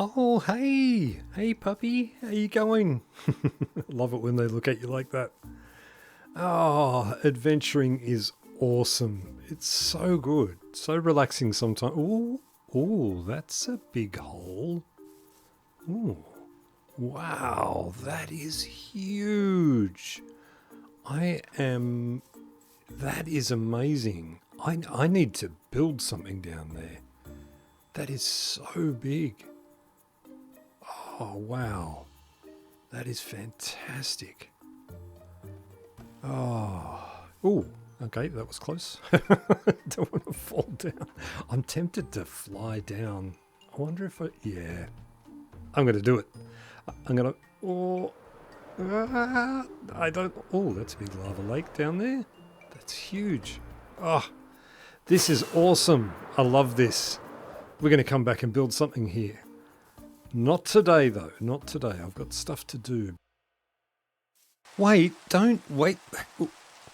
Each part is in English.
Oh, hey. Hey, puppy. How you going? Love it when they look at you like that. Oh, adventuring is awesome. It's so good. So relaxing sometimes. Ooh, that's a big hole. Ooh. Wow, that is huge. I am... That is amazing. I need to build something down there. That is so big. Oh, wow. That is fantastic. Oh, okay, that was close. Don't want to fall down. I'm tempted to fly down. I wonder if yeah, I'm going to do it. I'm going to, I don't, that's a big lava lake down there. That's huge. Oh, this is awesome. I love this. We're going to come back and build something here. Not today, though. Not today. I've got stuff to do. Wait, don't wait.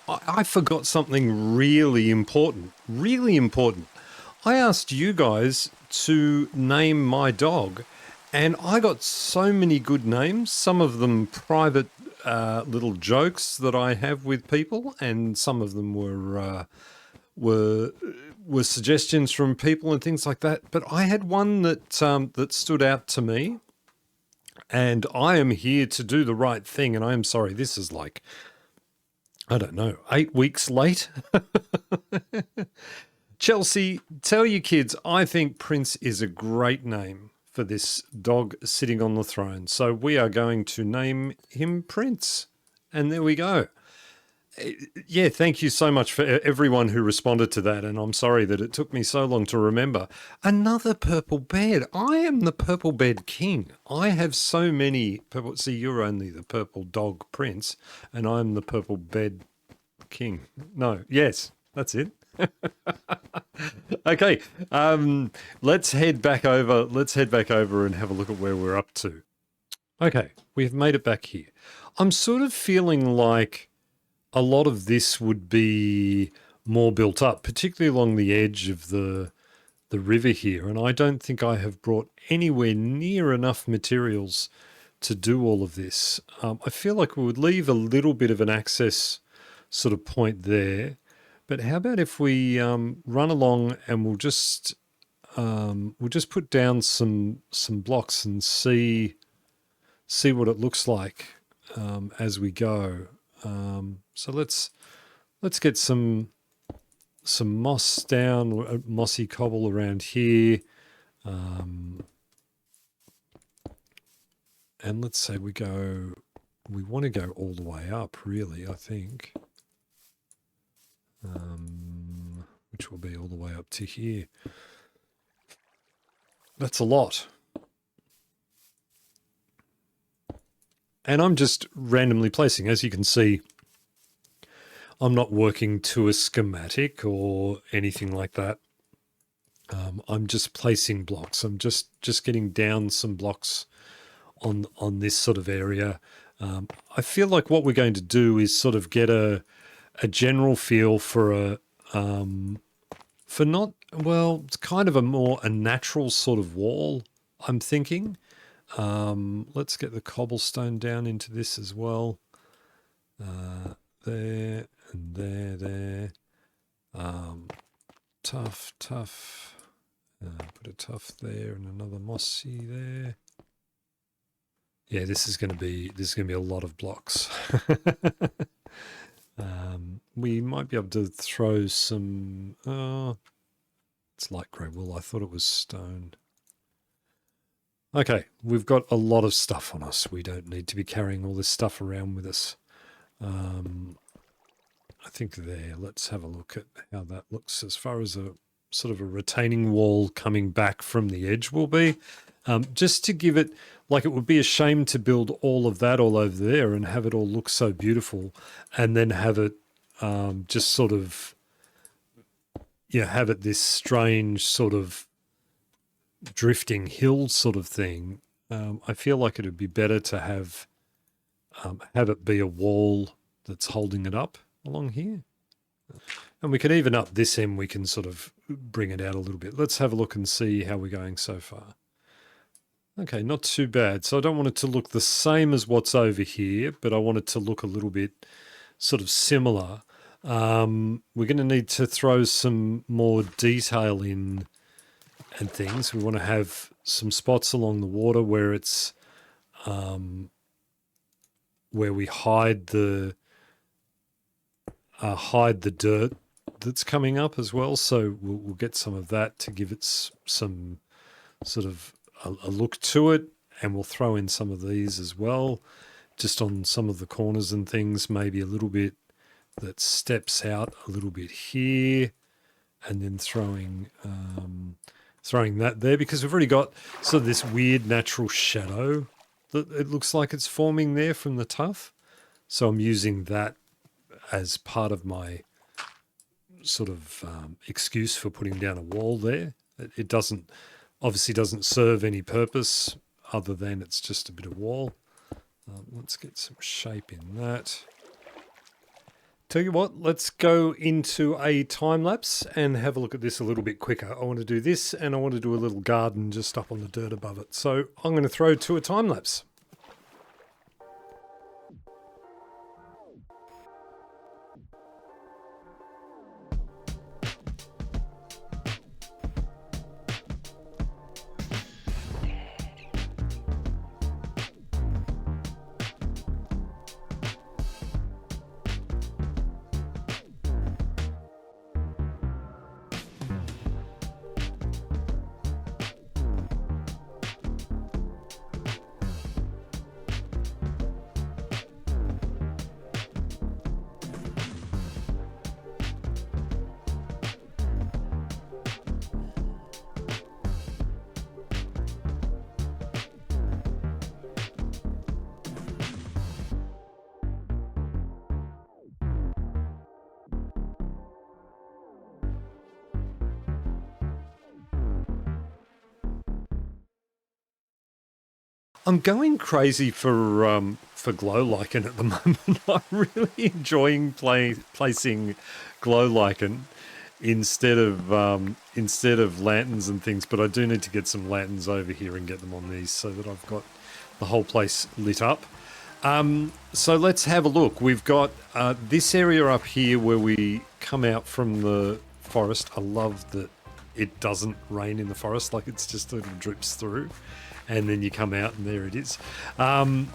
I forgot something really important. Really important. I asked you guys to name my dog, and I got so many good names. Some of them private little jokes that I have with people, and some of them were suggestions from people and things like that. But I had one that that stood out to me. And I am here to do the right thing, and I am sorry, this is like, I don't know, 8 weeks late. Chelsea, tell your kids, I think Prince is a great name for this dog sitting on the throne. So we are going to name him Prince. And there we go. Yeah, thank you so much for everyone who responded to that, and I'm sorry that it took me so long to remember. Another purple bed. I am the purple bed king. I have so many purple... See, you're only the purple dog prince, and I'm the purple bed king. No, yes, that's it. Okay, let's head back over. Let's head back over and have a look at where we're up to. Okay, we've made it back here. I'm sort of feeling like a lot of this would be more built up, particularly along the edge of the river here. And I don't think I have brought anywhere near enough materials to do all of this. I feel like we would leave a little bit of an access sort of point there. But how about if we run along and we'll just put down some blocks and see what it looks like as we go. So let's get some moss down, mossy cobble around here, and let's say we want to go all the way up, really, I think, which will be all the way up to here. That's a lot. And I'm just randomly placing. As you can see, I'm not working to a schematic or anything like that. I'm just placing blocks. I'm just getting down some blocks on this sort of area. I feel like what we're going to do is sort of get a general feel for it's kind of a natural sort of wall, I'm thinking. Let's get the cobblestone down into this as well. There and there. Tough. Put a tough there and another mossy there. Yeah, this is going to be a lot of blocks. We might be able to throw some. It's light grey wool. I thought it was stone. Okay, we've got a lot of stuff on us. We don't need to be carrying all this stuff around with us. I think there, let's have a look at how that looks as far as a sort of a retaining wall coming back from the edge will be. Just to give it, like it would be a shame to build all of that all over there and have it all look so beautiful and then have it just sort of, have it this strange sort of drifting hill sort of thing. I feel like it would be better to have it be a wall that's holding it up along here. And we can even up this end, we can sort of bring it out a little bit. Let's have a look and see how we're going so far. Okay, not too bad. So I don't want it to look the same as what's over here, but I want it to look a little bit sort of similar. We're going to need to throw some more detail in and things. We want to have some spots along the water where it's where we hide the dirt that's coming up as well. So we'll get some of that to give it some sort of a look to it, and we'll throw in some of these as well, just on some of the corners and things, maybe a little bit that steps out a little bit here, and then throwing that there, because we've already got sort of this weird natural shadow that it looks like it's forming there from the tuff. So I'm using that as part of my sort of excuse for putting down a wall there. It obviously doesn't serve any purpose other than it's just a bit of wall. Let's get some shape in that. Tell you what, let's go into a time lapse and have a look at this a little bit quicker. I want to do this, and I want to do a little garden just up on the dirt above it. So I'm going to throw to a time lapse. I'm going crazy for glow lichen at the moment. I'm really enjoying placing glow lichen instead of lanterns and things. But I do need to get some lanterns over here and get them on these so that I've got the whole place lit up. So let's have a look. We've got this area up here where we come out from the forest. I love that it doesn't rain in the forest, like it's just little drips through. And then you come out and there it is. And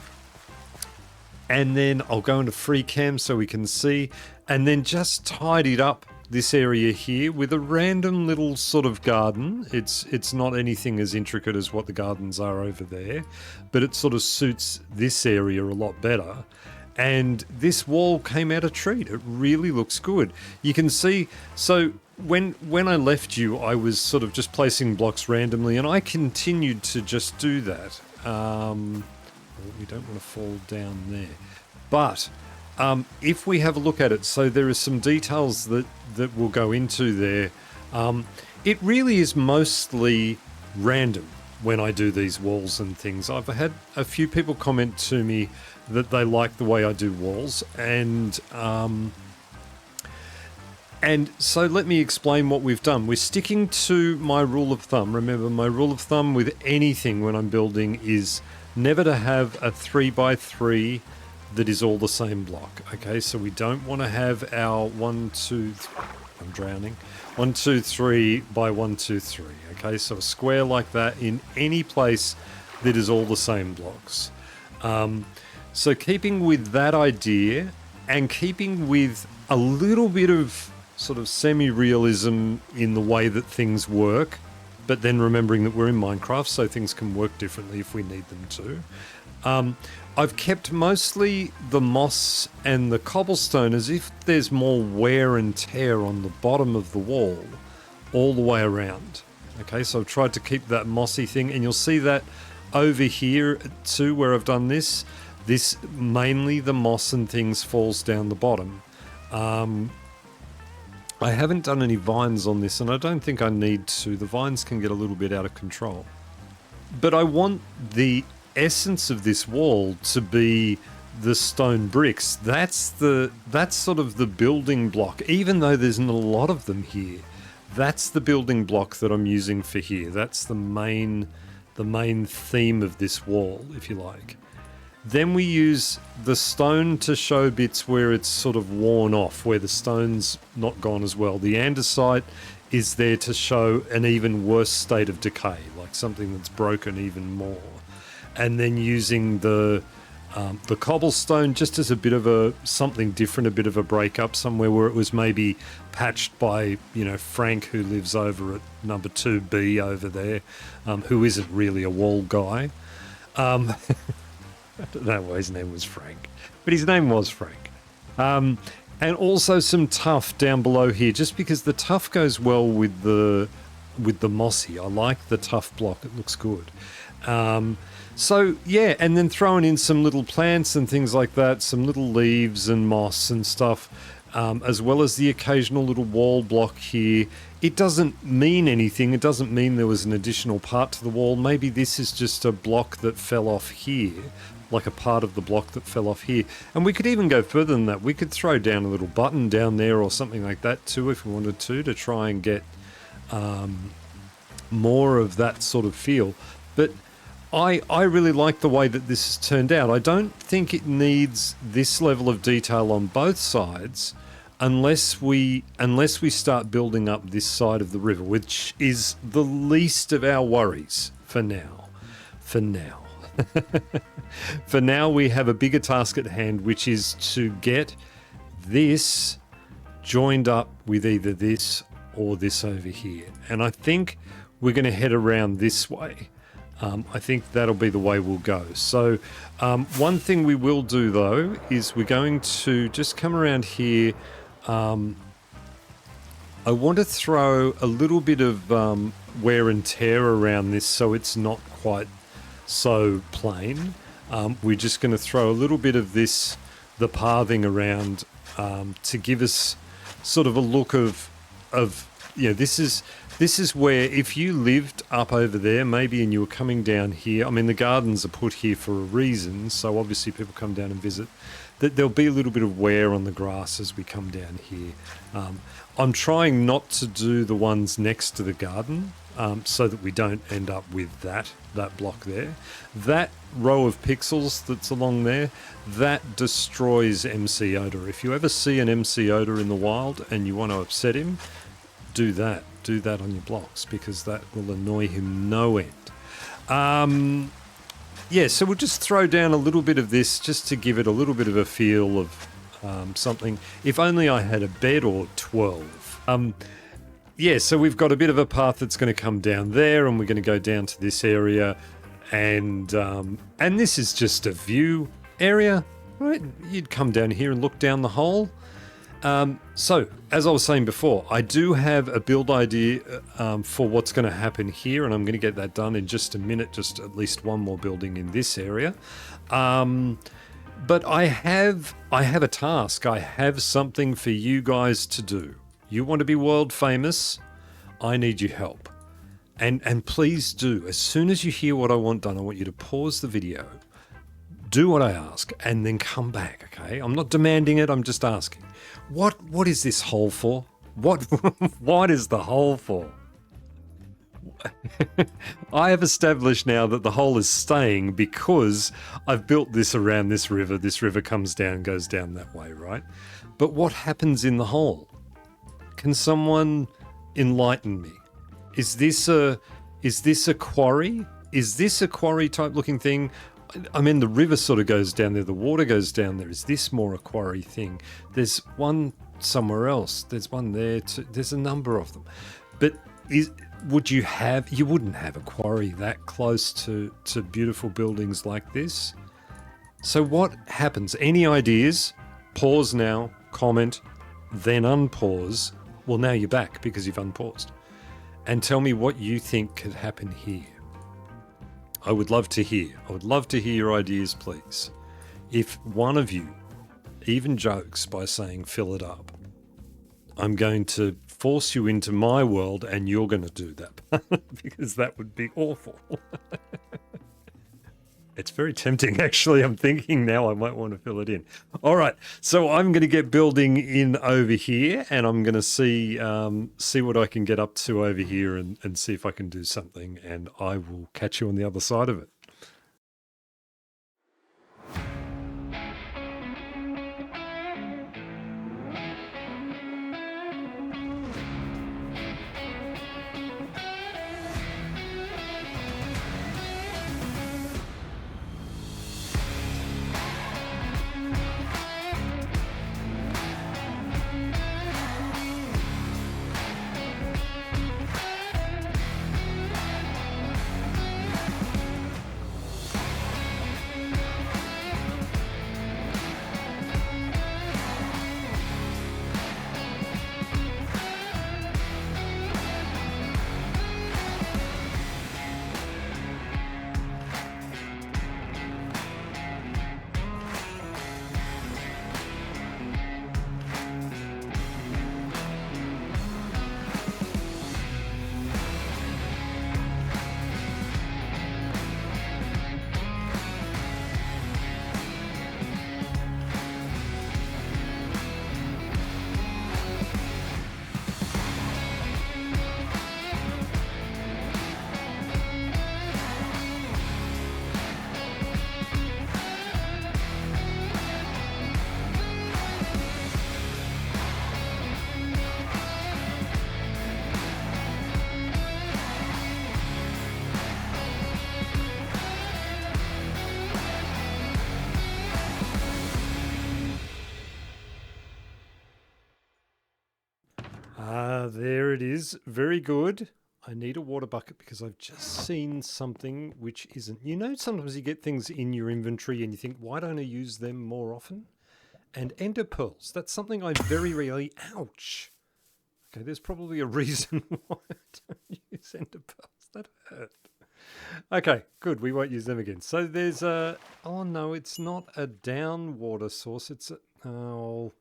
then I'll go into free cam so we can see. And then just tidied up this area here with a random little sort of garden. It's not anything as intricate as what the gardens are over there, but it sort of suits this area a lot better. And this wall came out a treat. It really looks good. You can see, so when I left you, I was sort of just placing blocks randomly, and I continued to just do that. We don't want to fall down there. But if we have a look at it, so there are some details that we'll go into there. It really is mostly random when I do these walls and things. I've had a few people comment to me that they like the way I do walls, and so let me explain what we've done. We're sticking to my rule of thumb. Remember, my rule of thumb with anything when I'm building is never to have a 3x3 that is all the same block. Okay, so we don't want to have our 1, 2, I'm drowning. 1, 2, 3 by 1, 2, 3. Okay, so a square like that in any place that is all the same blocks. So keeping with that idea and keeping with a little bit of sort of semi-realism in the way that things work, but then remembering that we're in Minecraft, so things can work differently if we need them to. I've kept mostly the moss and the cobblestone as if there's more wear and tear on the bottom of the wall all the way around. Okay, so I've tried to keep that mossy thing, and you'll see that over here too where I've done this. This, mainly the moss and things, falls down the bottom. I haven't done any vines on this, and I don't think I need to. The vines can get a little bit out of control. But I want the essence of this wall to be the stone bricks. That's sort of the building block, even though there's not a lot of them here. That's the building block that I'm using for here. That's the main the main theme of this wall, if you like. Then we use the stone to show bits where it's sort of worn off, where the stone's not gone as well. The andesite is there to show an even worse state of decay, like something that's broken even more. And then using the cobblestone just as a bit of a something different, a bit of a breakup somewhere where it was maybe patched by, you know, Frank, who lives over at number 2B over there, who isn't really a wall guy. I don't know why his name was Frank, but his name was Frank. And also some tuff down below here, just because the tuff goes well with the mossy. I like the tuff block; it looks good. So yeah, and then throwing in some little plants and things like that, some little leaves and moss and stuff, as well as the occasional little wall block here. It doesn't mean anything. It doesn't mean there was an additional part to the wall. Maybe this is just a block that fell off here, like a part of the block that fell off here. And we could even go further than that. We could throw down a little button down there or something like that too, if we wanted to try and get more of that sort of feel. But I really like the way that this has turned out. I don't think it needs this level of detail on both sides unless we start building up this side of the river, which is the least of our worries for now. For now, we have a bigger task at hand, which is to get this joined up with either this or this over here. And I think we're going to head around this way. I think that'll be the way we'll go. So one thing we will do, though, is we're going to just come around here. I want to throw a little bit of wear and tear around this so it's not quite so plain. We're just going to throw a little bit of this, the pathing around, to give us sort of a look of this is where if you lived up over there maybe and you were coming down here, I mean the gardens are put here for a reason, so obviously people come down and visit, that there'll be a little bit of wear on the grass as we come down here. I'm trying not to do the ones next to the garden, so that we don't end up with that block there. That row of pixels that's along there, that destroys MC Oda. If you ever see an MC Oda in the wild and you want to upset him, do that on your blocks, because that will annoy him no end. Yeah, so we'll just throw down a little bit of this just to give it a little bit of a feel of something. If only I had a bed or 12. Yeah, so we've got a bit of a path that's going to come down there, and we're going to go down to this area, and this is just a view area, right? You'd come down here and look down the hole. So, as I was saying before, I do have a build idea for what's going to happen here, and I'm going to get that done in just a minute, just at least one more building in this area. But I have a task. I have something for you guys to do. You want to be world famous? I need your help. And please do, as soon as you hear what I want done, I want you to pause the video, do what I ask, and then come back, okay? I'm not demanding it, I'm just asking. What is this hole for? What is the hole for? I have established now that the hole is staying because I've built this around this river. This river comes down, goes down that way, right? But what happens in the hole? Can someone enlighten me? Is this a quarry? Is this a quarry type looking thing? I mean, the river sort of goes down there, the water goes down there. Is this more a quarry thing? There's one somewhere else. There's one there too. There's a number of them. But you wouldn't have a quarry that close to beautiful buildings like this. So what happens? Any ideas? Pause now, comment, then unpause. Well, now you're back because you've unpaused. And tell me what you think could happen here. I would love to hear. I would love to hear your ideas, please. If one of you even jokes by saying fill it up, I'm going to force you into my world and you're going to do that because that would be awful. It's very tempting, actually. I'm thinking now I might want to fill it in. All right, so I'm going to get building in over here, and I'm going to see what I can get up to over here and see if I can do something, and I will catch you on the other side of it. There it is. Very good. I need a water bucket because I've just seen something which isn't. You know, sometimes you get things in your inventory and you think, why don't I use them more often? And ender pearls. That's something I very rarely. Ouch. Okay, there's probably a reason why I don't use ender pearls. That hurt. Okay, good. We won't use them again. So there's a. Oh no, it's not a down water source. It's a. Oh,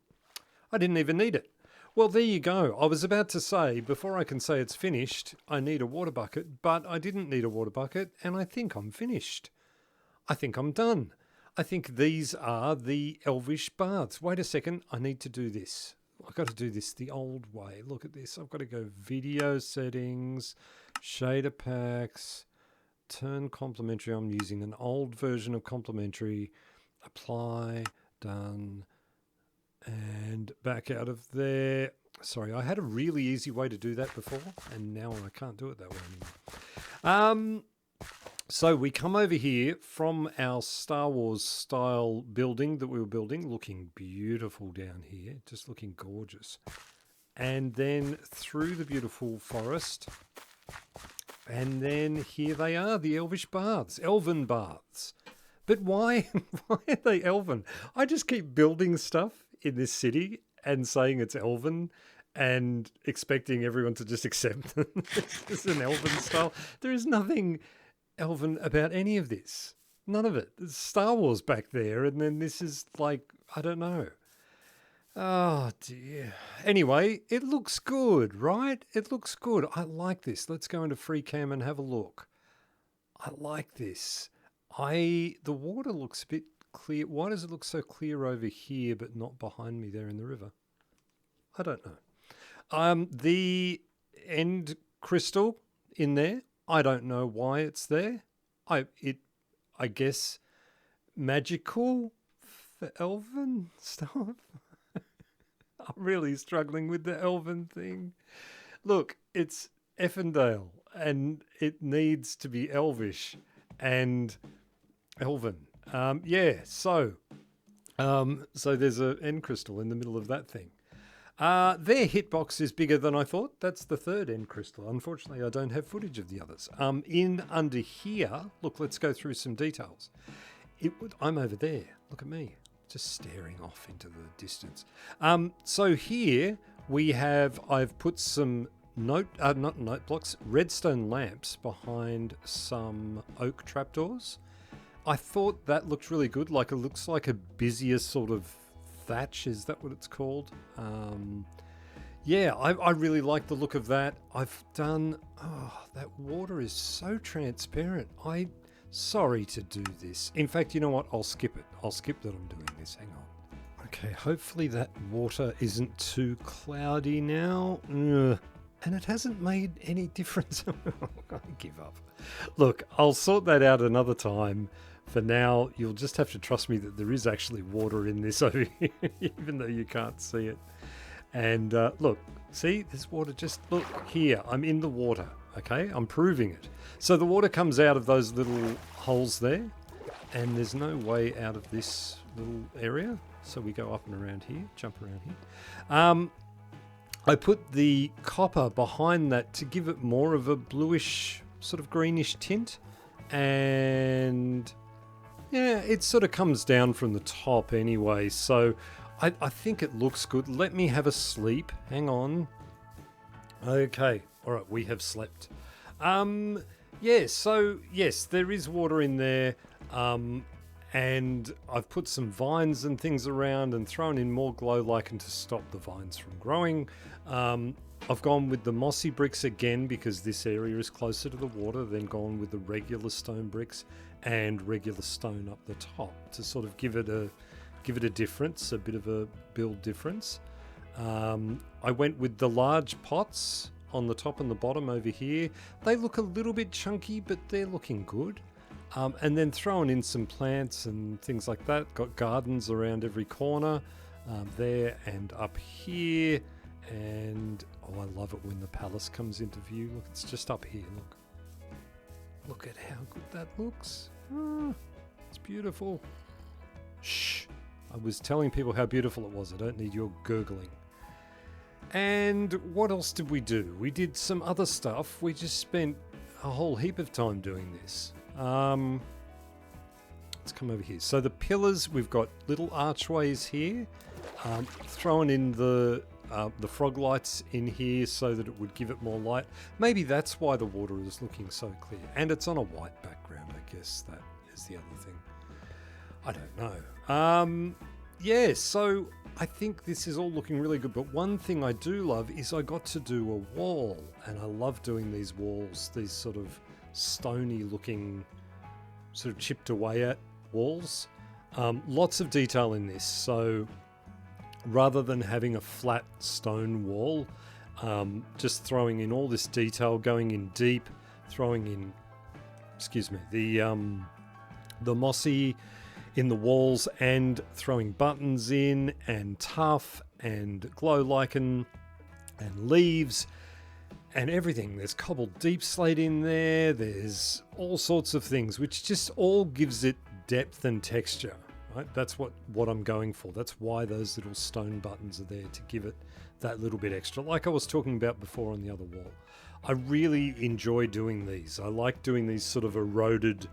I didn't even need it. Well, there you go. I was about to say, before I can say it's finished, I need a water bucket, but I didn't need a water bucket, and I think I'm finished. I think I'm done. I think these are the elvish baths. Wait a second, I need to do this. I've got to do this the old way. Look at this. I've got to go video settings, shader packs, turn complementary. I'm using an old version of complementary. Apply, done. And back out of there. Sorry, I had a really easy way to do that before, and now I can't do it that way anymore. So we come over here from our Star Wars style building that we were building, looking beautiful down here, just looking gorgeous. And then through the beautiful forest. And then here they are, the Elvish baths, Elven baths. But why are they Elven? I just keep building stuff in this city and saying it's Elven and expecting everyone to just accept them. It's an Elven style. There is nothing Elven about any of this. None of it. There's Star Wars back there, and then this is like, I don't know. Oh dear. Anyway, it looks good, right? It looks good. I like this. Let's go into free cam and have a look. I like this. The water looks a bit clear. Why does it look so clear over here but not behind me there in the river? I don't know. The end crystal in there, I don't know why it's there. I guess magical for Elven stuff. I'm really struggling with the Elven thing. Look, it's Effendale and it needs to be Elvish and Elven. So there's an end crystal in the middle of that thing. Their hitbox is bigger than I thought. That's the third end crystal. Unfortunately, I don't have footage of the others. In under here, look, let's go through some details. I'm over there. Look at me, just staring off into the distance. So here I've put some not note blocks, redstone lamps behind some oak trapdoors. I thought that looked really good. Like it looks like a busier sort of thatch. Is that what it's called? I really like the look of that. I've done. Oh, that water is so transparent. Sorry to do this. In fact, you know what? I'll skip it. I'll skip that I'm doing this. Hang on. Okay, hopefully that water isn't too cloudy now. Ugh. And it hasn't made any difference. I give up. Look, I'll sort that out another time. For now, you'll just have to trust me that there is actually water in this over here, even though you can't see it. And look, see, there's water. Just look here. I'm in the water, okay? I'm proving it. So the water comes out of those little holes there, and there's no way out of this little area. So we go up and around here, jump around here. I put the copper behind that to give it more of a bluish, sort of greenish tint. And yeah, it sort of comes down from the top anyway. So I think it looks good. Let me have a sleep. Hang on. Okay. All right. We have slept. Yeah. So yes, there is water in there. And I've put some vines and things around and thrown in more glow lichen to stop the vines from growing. I've gone with the mossy bricks again because this area is closer to the water, then gone with the regular stone bricks and regular stone up the top to sort of give it a difference, a bit of a build difference. I went with the large pots on the top and the bottom over here. They look a little bit chunky, but they're looking good. And then throwing in some plants and things like that. Got gardens around every corner, there and up here. And oh, I love it when the palace comes into view. Look, it's just up here. Look at how good that looks. It's beautiful. Shh. I was telling people how beautiful it was. I don't need your gurgling. And what else did we do? We did some other stuff. We just spent a whole heap of time doing this. Let's come over here. So the pillars, we've got little archways here. Throwing in the frog lights in here so that it would give it more light. Maybe that's why the water is looking so clear. And it's on a white background, I guess that is the other thing. I don't know. Yeah, so I think this is all looking really good. But one thing I do love is I got to do a wall. And I love doing these walls, these sort of stony looking, sort of chipped away at walls. Lots of detail in this. So rather than having a flat stone wall, just throwing in all this detail, going in deep, throwing in, the mossy in the walls and throwing buttons in and tuff and glow lichen and leaves and everything. There's cobbled deep slate in there. There's all sorts of things, which just all gives it depth and texture. Right? That's what I'm going for. That's why those little stone buttons are there, to give it that little bit extra. Like I was talking about before on the other wall. I really enjoy doing these. I like doing these sort of eroded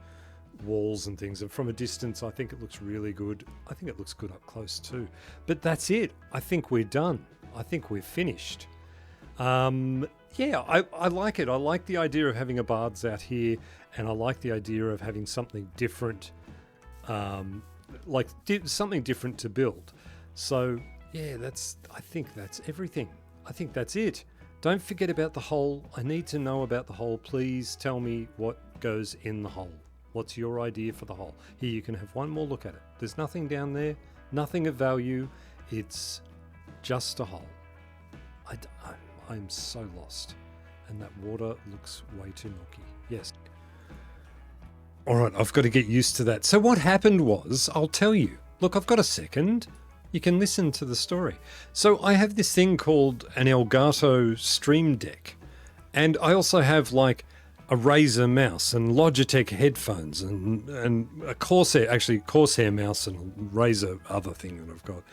walls and things. And from a distance, I think it looks really good. I think it looks good up close too. But that's it. I think we're done. I think we're finished. Yeah, I like it. I like the idea of having a baths out here, and I like the idea of having something different, something different to build. So yeah, I think that's everything. I think that's it. Don't forget about the hole. I need to know about the hole. Please tell me what goes in the hole. What's your idea for the hole? Here, you can have one more look at it. There's nothing down there, nothing of value. It's just a hole. I'm so lost. And that water looks way too milky. Yes. All right, I've got to get used to that. So what happened was, I'll tell you. Look, I've got a second. You can listen to the story. So I have this thing called an Elgato Stream Deck. And I also have like a Razer mouse and Logitech headphones and a Corsair mouse and a Razer other thing that I've got.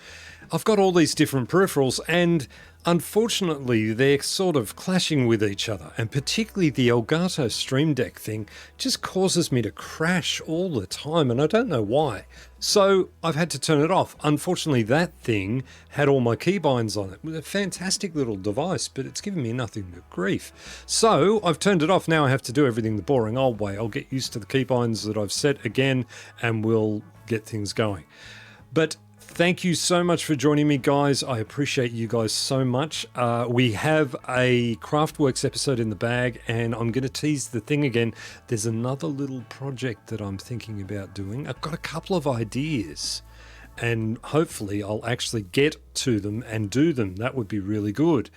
I've got all these different peripherals, and unfortunately they're sort of clashing with each other, and particularly the Elgato Stream Deck thing just causes me to crash all the time, and I don't know why. So I've had to turn it off. Unfortunately, that thing had all my keybinds on it. It was a fantastic little device, but it's given me nothing but grief. So I've turned it off. Now I have to do everything the boring old way. I'll get used to the keybinds that I've set again, and we'll get things going. But Thank you so much for joining me, guys. I appreciate you guys so much. We have a Craftworks episode in the bag, and I'm going to tease the thing again. There's another little project that I'm thinking about doing. I've got a couple of ideas, and hopefully I'll actually get to them and do them. That would be really good.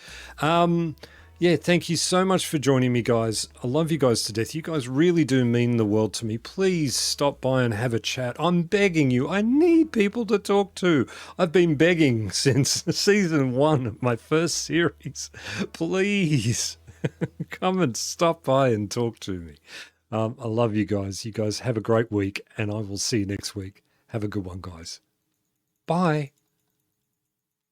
Yeah, thank you so much for joining me, guys. I love you guys to death. You guys really do mean the world to me. Please stop by and have a chat. I'm begging you. I need people to talk to. I've been begging since season 1 of my first series. Please come and stop by and talk to me. I love you guys. You guys have a great week, and I will see you next week. Have a good one, guys. Bye.